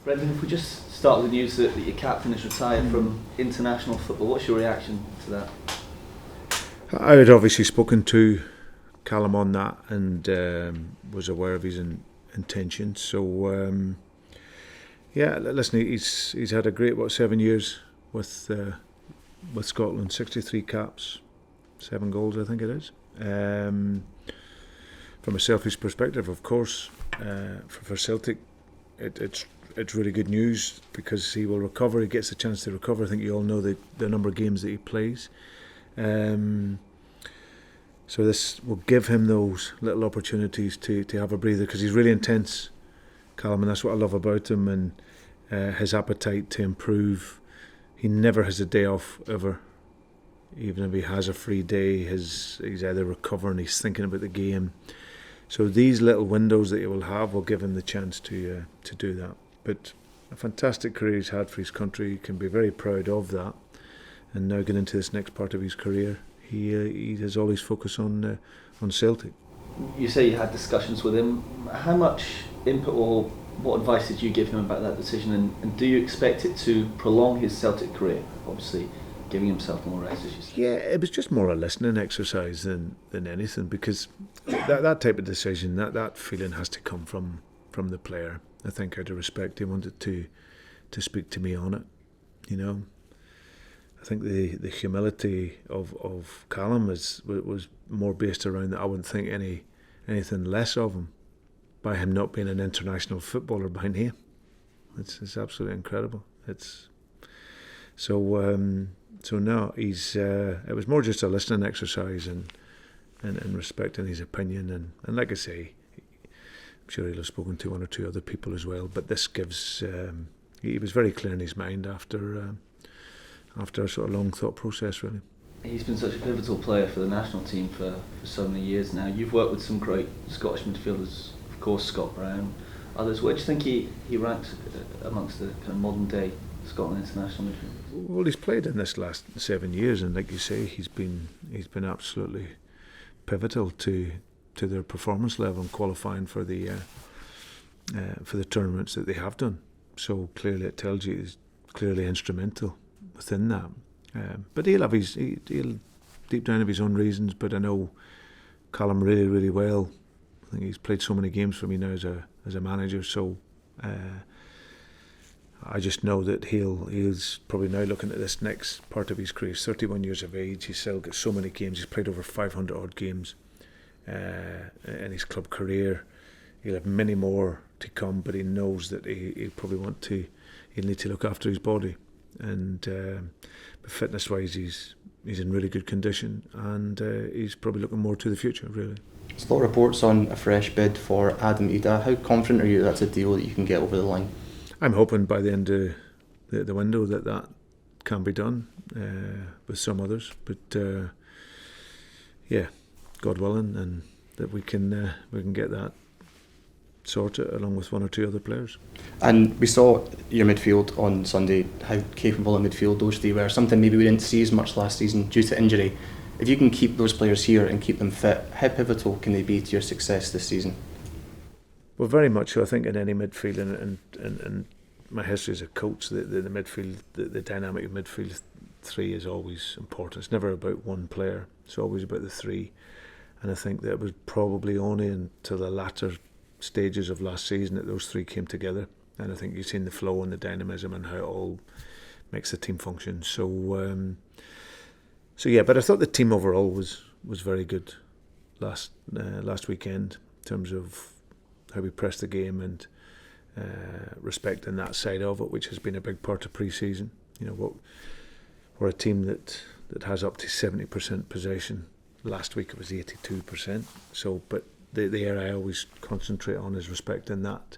Brendan, if we just start with the news that your captain is retired from international football, what's your reaction to that? I had obviously spoken to Callum on that and was aware of his intentions. So listen, he's had a great 7 years with Scotland, 63 caps, 7 goals, I think it is. From a selfish perspective, of course, for Celtic, it's really good news because he will recover. He gets the chance to recover. I think you all know the number of games that he plays. So this will give him those little opportunities to have a breather, because he's really intense, Callum, and that's what I love about him, and his appetite to improve. He never has a day off, ever. Even if he has a free day, he's either recovering, he's thinking about the game. So these little windows that he will have will give him the chance to do that. But a fantastic career he's had for his country. He can be very proud of that. And now getting into this next part of his career, he has always focused on Celtic. You say you had discussions with him. How much input or what advice did you give him about that decision? And do you expect it to prolong his Celtic career? Obviously, giving himself more rest, as you say. Yeah, it was just more a listening exercise than anything, because that type of decision, that feeling has to come from the player. I think out of respect, he wanted to speak to me on it, you know. I think the humility of Callum was more based around that I wouldn't think anything less of him by him not being an international footballer by name. It's absolutely incredible. So no, it was more just a listening exercise and respecting his opinion, and like I say, I'm sure he'll have spoken to one or two other people as well, but this gives he was very clear in his mind after a sort of long thought process, really. He's been such a pivotal player for the national team for so many years now. You've worked with some great Scottish midfielders, of course, Scott Brown, others. Where do you think he ranks amongst the kind of modern day Scotland international midfielders? Well, he's played in this last 7 years, and like you say, he's been absolutely pivotal to their performance level and qualifying for the tournaments that they have done. So clearly, it tells you he's clearly instrumental within that. But he'll deep down have his own reasons. But I know Callum really, really well. I think he's played so many games for me now as a manager. So I just know that he's probably now looking at this next part of his career. He's 31 years of age. He's still got so many games. He's played over 500 odd games in his club career. He'll have many more to come, but he knows that he'll need to look after his body. And but fitness-wise, he's in really good condition, and he's probably looking more to the future, really. There's a lot of reports on a fresh bid for Adam Ida. How confident are you that's a deal that you can get over the line? I'm hoping by the end of the window that can be done with some others, but God willing, and that we can get that sorted along with one or two other players. And we saw your midfield on Sunday, how capable a midfield those three were, something maybe we didn't see as much last season due to injury. If you can keep those players here and keep them fit, how pivotal can they be to your success this season? Well, very much so. I think in any midfield, and my history as a coach, the midfield, the dynamic of midfield three is always important. It's never about one player, it's always about the three. And I think that it was probably only until the latter stages of last season that those three came together, and I think you've seen the flow and the dynamism and how it all makes the team function. So but I thought the team overall was very good last weekend in terms of how we pressed the game and respecting that side of it, which has been a big part of pre-season. You know, we're a team that has up to 70% possession. Last week it was 82%. So, but the area I always concentrate on is respecting that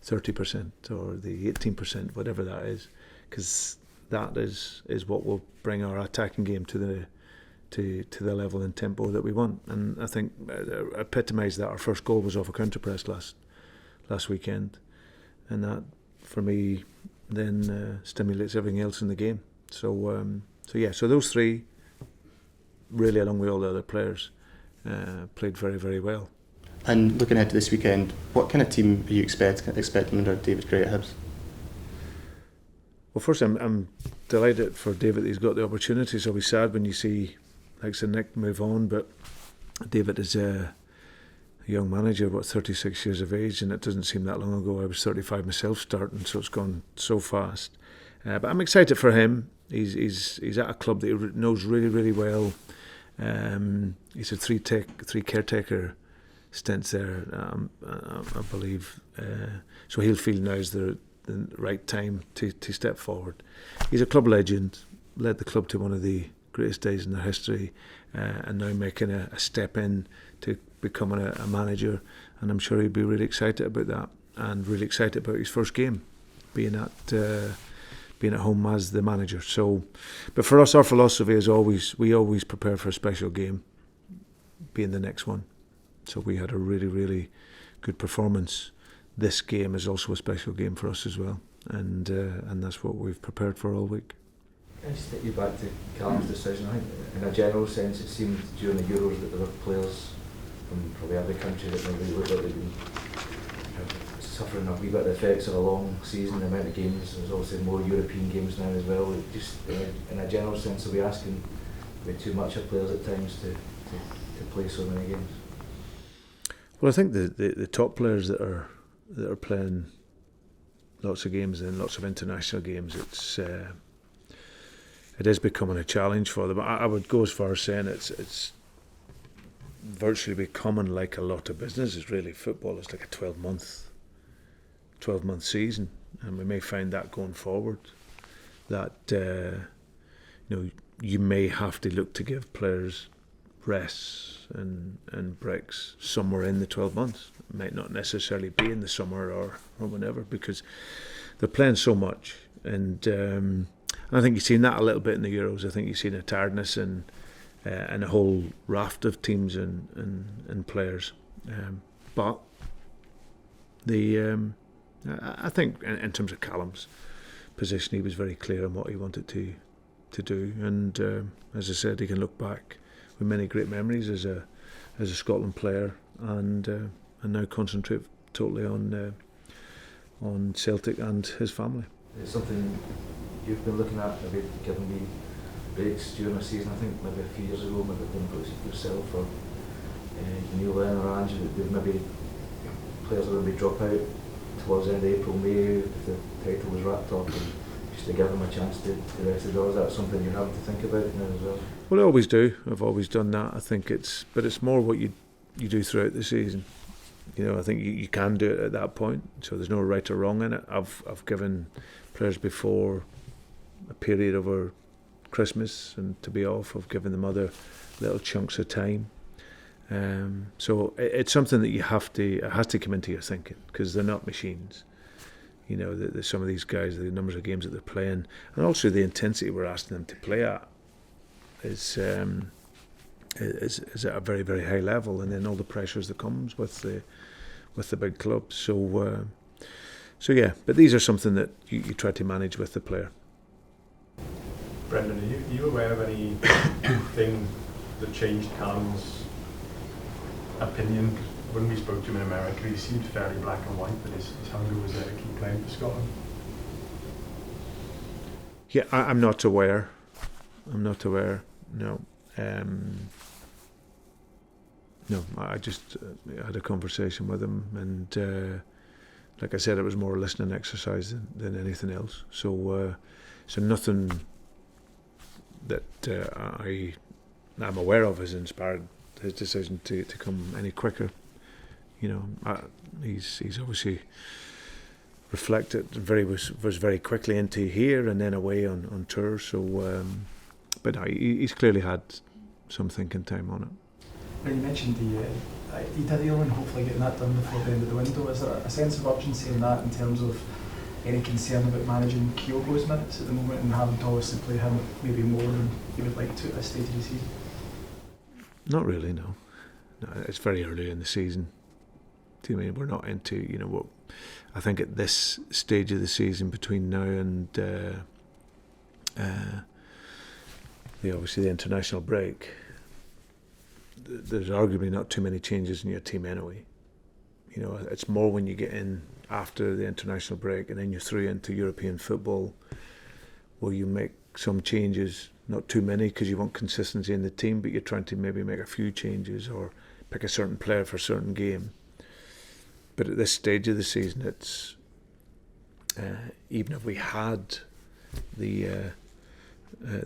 30% or the 18%, whatever that is, because that is what will bring our attacking game to the level and tempo that we want. And I think epitomised that. Our first goal was off a counter press last weekend, and that for me then stimulates everything else in the game. So those three, really along with all the other players, played very, very well. And looking ahead to this weekend, what kind of team are you expecting under David Gray at Hibs? Well, first, I'm delighted for David that he's got the opportunity. So I'll be sad when you see, like I said, Nick move on. But David is a young manager, about 36 years of age, and it doesn't seem that long ago. I was 35 myself starting, so it's gone so fast. But I'm excited for him. He's at a club that he knows really, really well. He's had three caretaker stints there, I believe. So he'll feel now's the right time to step forward. He's a club legend, led the club to one of the greatest days in their history, and now making a step in to becoming a manager. And I'm sure he'd be really excited about that, and really excited about his first game, being at home as the manager. So, but for us, our philosophy is we always prepare for a special game, being the next one. So we had a really, really good performance. This game is also a special game for us as well, and that's what we've prepared for all week. Can I just take you back to Callum's decision? I think in a general sense it seemed during the Euros that there were players from probably every country that maybe looked like they'd been suffering a wee bit of the effects of a long season, the amount of games. There's obviously more European games now as well. Just in a general sense, are we asking way too much of players at times to play so many games? Well, I think the top players that are playing lots of games and lots of international games, it is becoming a challenge for them. I would go as far as saying it's virtually becoming like a lot of business. It's really football. It's like a 12-month season, and we may find that going forward, that you may have to look to give players rests and breaks somewhere in the 12 months. It might not necessarily be in the summer or whenever, because they're playing so much. And I think you've seen that a little bit in the Euros. I think you've seen a tiredness and a whole raft of teams and players. But I think in terms of Callum's position, he was very clear on what he wanted to do. And as I said, he can look back with many great memories as a Scotland player, and now concentrate totally on Celtic and his family. It's something you've been looking at, maybe giving me breaks during the season. I think maybe a few years ago, maybe done it yourself or Neil Lennon or Andrew, that maybe players are going to drop out towards the end of April, May, if the title was wrapped up, and just to give them a chance to rest the door. Is that something you're having to think about now as well? Well, I always do. I've always done that. I think it's more what you do throughout the season. I think you can do it at that point, so there's no right or wrong in it. I've given players before a period over Christmas and to be off. I've given them other little chunks of time. So it's something that it has to come into your thinking, because they're not machines. Some of these guys, the numbers of games that they're playing, and also the intensity we're asking them to play at is at a very, very high level, and then all the pressures that comes with the big clubs. So yeah, but these are something that you try to manage with the player. Brendan, are you aware of anything that changed Callum's opinion? When we spoke to him in America, he seemed fairly black and white, but his hunger was there to keep playing for Scotland. Yeah, I'm not aware. No. No, I just had a conversation with him, and like I said, it was more a listening exercise than anything else. So nothing that I'm aware of has inspired his decision to come any quicker. He's obviously reflected was very quickly into here and then away on tour. So, but no, he's clearly had some thinking time on it. Well, you mentioned the deal and hopefully getting that done before the end of the window. Is there a sense of urgency in that, in terms of any concern about managing Kyogo's minutes at the moment and having to obviously play him maybe more than you would like to at this stage of the season? Not really, no. It's very early in the season. I mean, we're not into what I think at this stage of the season between now and obviously the international break. There's arguably not too many changes in your team anyway. It's more when you get in after the international break and then you're through into European football, will you make some changes, not too many because you want consistency in the team, but you're trying to maybe make a few changes or pick a certain player for a certain game. But at this stage of the season, it's even if we had the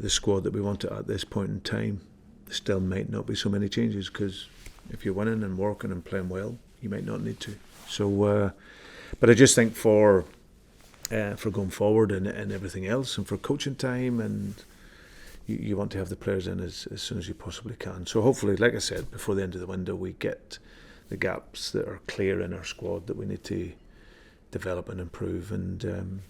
squad that we wanted at this point in time, there still might not be so many changes, because if you're winning and working and playing well, you might not need to. So, but I just think for going forward and everything else, and for coaching time, and you want to have the players in as soon as you possibly can. So hopefully, like I said, before the end of the window, we get the gaps that are clear in our squad that we need to develop and improve. And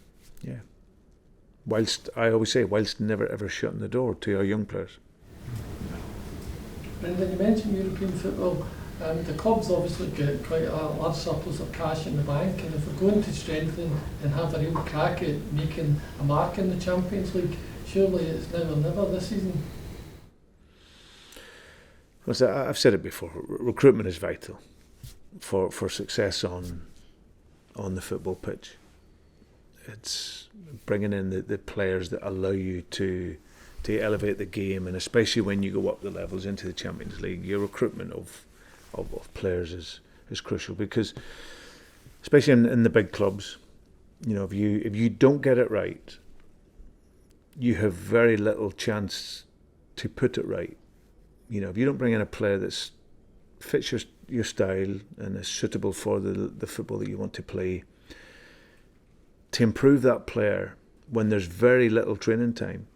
whilst I always say, whilst never ever shutting the door to our young players. Brendan, you mentioned European football. The club's obviously got quite a large surplus of cash in the bank, and if we're going to strengthen and have a real crack at making a mark in the Champions League, surely it's now or never this season. Well, I've said it before, recruitment is vital for success on the football pitch. It's bringing in the players that allow you to elevate the game, and especially when you go up the levels into the Champions League, your recruitment of players is crucial, because especially in the big clubs, you know, if you don't get it right, you have very little chance to put it right. You know, if you don't bring in a player that fits your style and is suitable for the football that you want to play, to improve that player when there's very little training time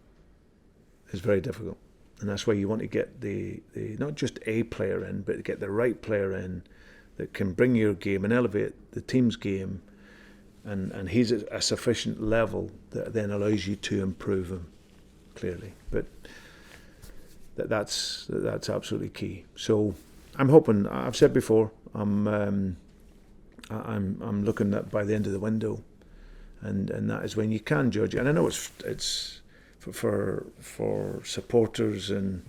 is very difficult. And that's why you want to get the not just a player in, but get the right player in that can bring your game and elevate the team's game, and he's at a sufficient level that then allows you to improve him, clearly. But that's absolutely key. So I'm hoping, I've said before, I'm looking at by the end of the window, and that is when you can judge. And I know it's for supporters, and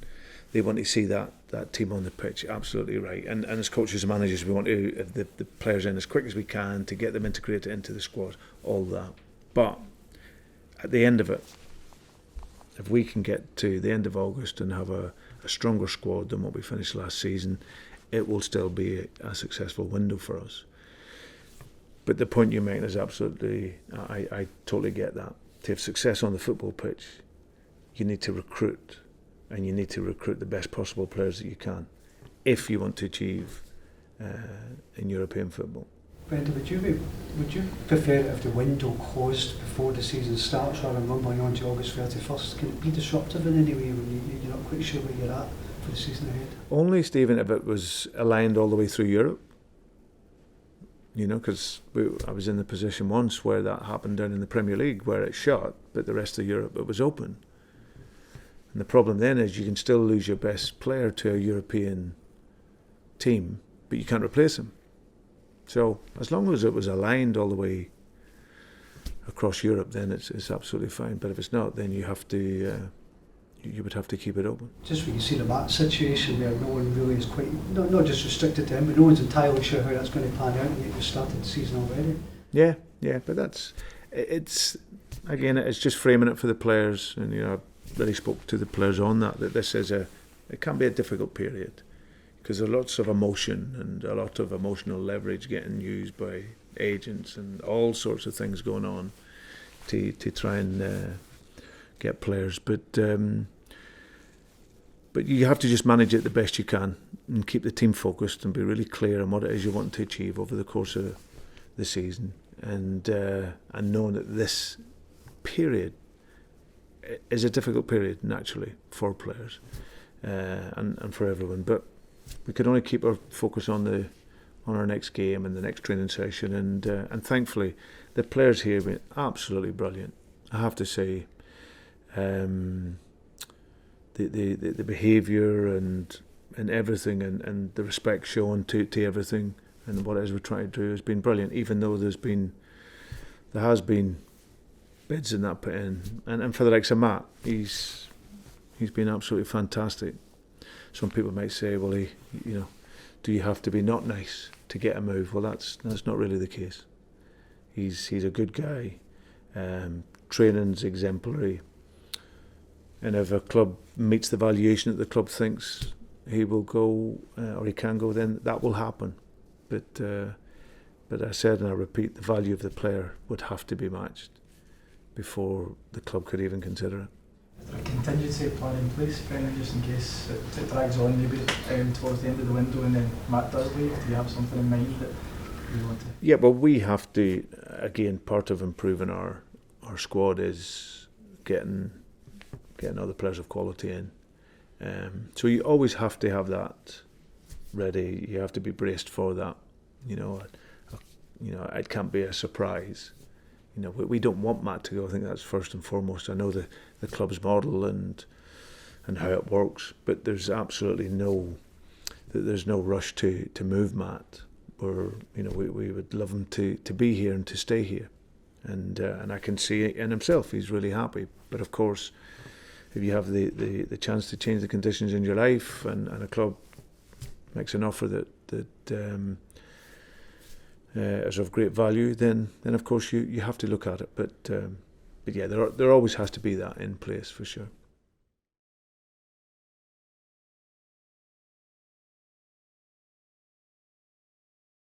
they want to see that team on the pitch, absolutely right. And as coaches and managers, we want to have the players in as quick as we can to get them integrated into the squad, all that. But at the end of it, if we can get to the end of August and have a stronger squad than what we finished last season, it will still be a successful window for us. But the point you're making is absolutely, I totally get that. To have success on the football pitch, you need to recruit, and you need to recruit the best possible players that you can, if you want to achieve in European football. Brendan, would you prefer it if the window closed before the season starts, rather than rumbling on to August 31st? Can it be disruptive in any way when you're not quite sure where you're at for the season ahead? Only, Stephen, if it was aligned all the way through Europe. You know, because I was in the position once where that happened down in the Premier League, where it shut, but the rest of Europe, it was open. And the problem then is you can still lose your best player to a European team, but you can't replace him. So as long as it was aligned all the way across Europe, then it's absolutely fine. But if it's not, then you have to you would have to keep it open. Just when you see the match situation where no one really is quite, not just restricted to him, but no one's entirely sure how that's going to pan out, and yet you've started the season already. Yeah, but it's just framing it for the players, and you know, I really spoke to the players on that this is it can be a difficult period, because there's lots of emotion and a lot of emotional leverage getting used by agents and all sorts of things going on to try and get players, but you have to just manage it the best you can and keep the team focused and be really clear on what it is you want to achieve over the course of the season, and knowing that this period is a difficult period naturally for players and for everyone, but we could only keep our focus on our next game and the next training session, and thankfully the players here have been absolutely brilliant, I have to say. The behaviour and everything, and the respect shown to everything and what it is we're trying to do has been brilliant, even though there has been bids in that put in, and for the likes of Matt, he's been absolutely fantastic. Some people might say, well, do you have to be not nice to get a move? Well, that's not really the case. He's a good guy. Training's exemplary, and if a club meets the valuation that the club thinks he will go or he can go, then that will happen. But I said and I repeat, the value of the player would have to be matched before the club could even consider it. Is there a contingency plan in place, Brendan, just in case it drags on maybe towards the end of the window and then Matt does leave? Do you have something in mind that you want to? Yeah, but we have to, again, part of improving our squad is getting other players of quality in. So you always have to have that ready. You have to be braced for that. It can't be a surprise. We don't want Matt to go. I think that's first and foremost. I know the club's model and how it works, but there's absolutely no rush to move Matt. We would love him to be here and to stay here, and I can see it in himself. He's really happy. But of course, if you have the chance to change the conditions in your life, and a club makes an offer that is of great value, then of course you have to look at it. But yeah, there always has to be that in place for sure.